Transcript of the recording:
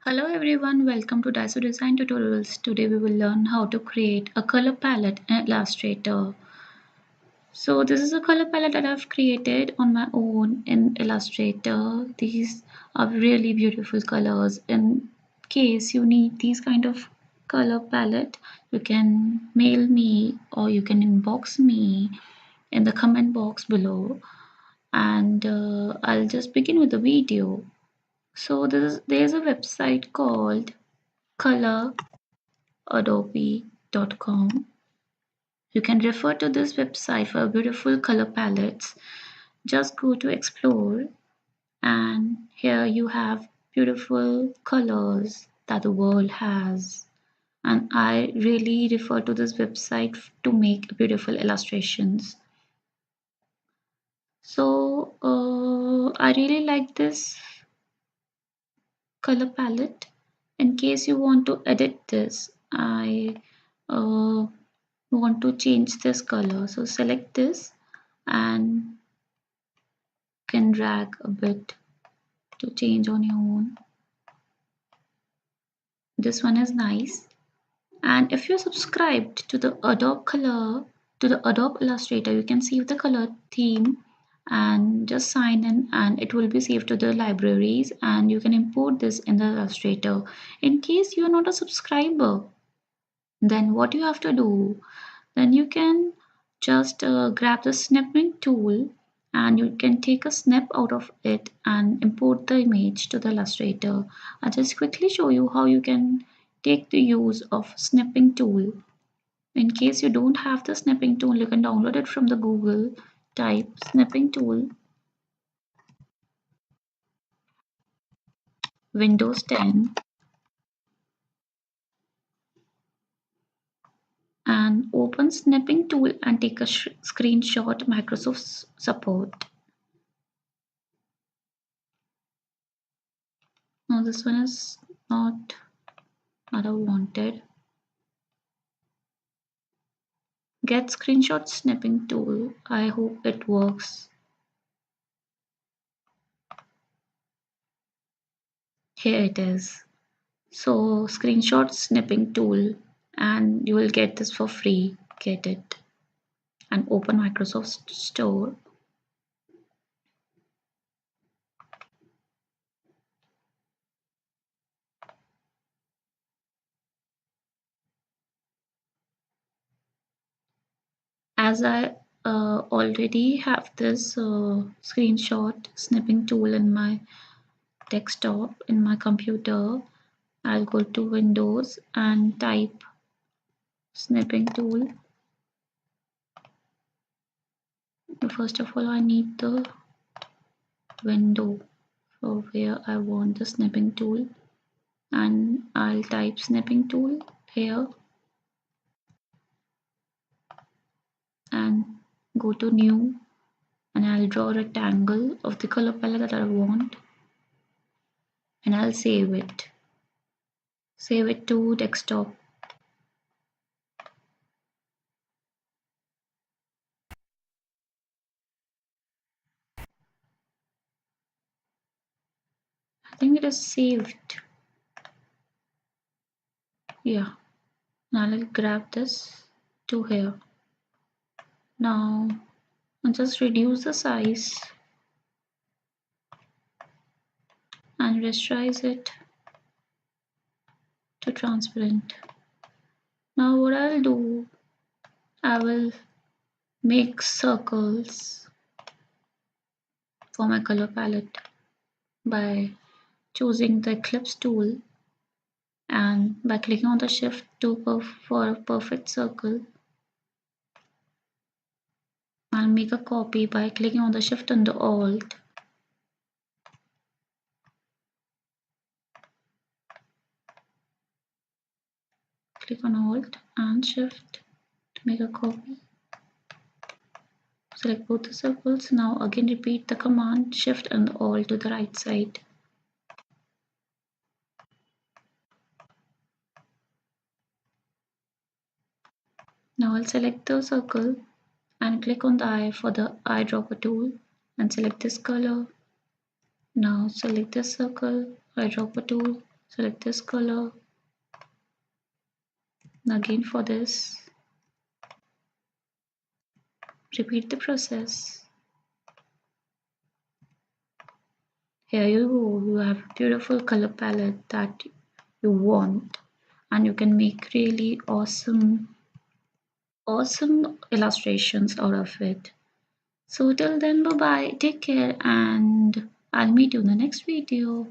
Hello everyone, welcome to Daiso Design Tutorials. Today we will learn how to create a color palette in Illustrator. So this is a color palette that I've created on my own in Illustrator. These are really beautiful colors. In case you need these kind of color palette, you can mail me or you can inbox me in the comment box below, and I'll just begin with the video. So there's a website called color adobecom. You can refer to this website for beautiful color palettes. Just go to explore, and here you have beautiful colors that the world has. And I really refer to this website to make beautiful illustrations. So I really like this color palette. In case you want to edit this, I uh, want to change this color, so select this and can drag a bit to change on your own. This one is nice. And if you're subscribed to the Adobe Illustrator, you can save the color theme and just sign in, and it will be saved to the libraries, and you can import this in the Illustrator. In case you are not a subscriber, then what you have to do, then you can just grab the snipping tool, and you can take a snip out of it and import the image to the Illustrator. I'll just quickly show you how you can take the use of snipping tool. In case you don't have the snipping tool, you can download it from the Google. Type snipping tool, Windows 10, and open snipping tool and take a screenshot. Microsoft support. Now this one is not what I wanted. Get screenshot snipping tool. I hope it works. Here it is. So screenshot snipping tool, and you will get this for free. Get it and open Microsoft Store. As I already have this screenshot snipping tool in my desktop in my computer, I'll go to Windows and type snipping tool. First of all, I need the window for where I want the snipping tool, and I'll type snipping tool here and go to new, and I'll draw a rectangle of the color palette that I want, and I'll save it. Save it to desktop. I think it is saved. Yeah. Now I'll grab this to here. Now I'll just reduce the size and rasterize it to transparent. Now what I'll do, I will make circles for my color palette by choosing the ellipse tool, and by clicking on the shift for a perfect circle, I'll make a copy by clicking on the shift and the alt. Click on alt and shift to make a copy. Select both the circles. Now again repeat the command shift and alt to the right side. Now I'll select the circle and click on the eye for the eyedropper tool and select this color. Now select this circle, eyedropper tool, Select this color. Again for this, repeat the process. Here you go, you have a beautiful color palette that you want, and you can make really awesome illustrations out of it. So till then, bye bye, take care, and I'll meet you in the next video.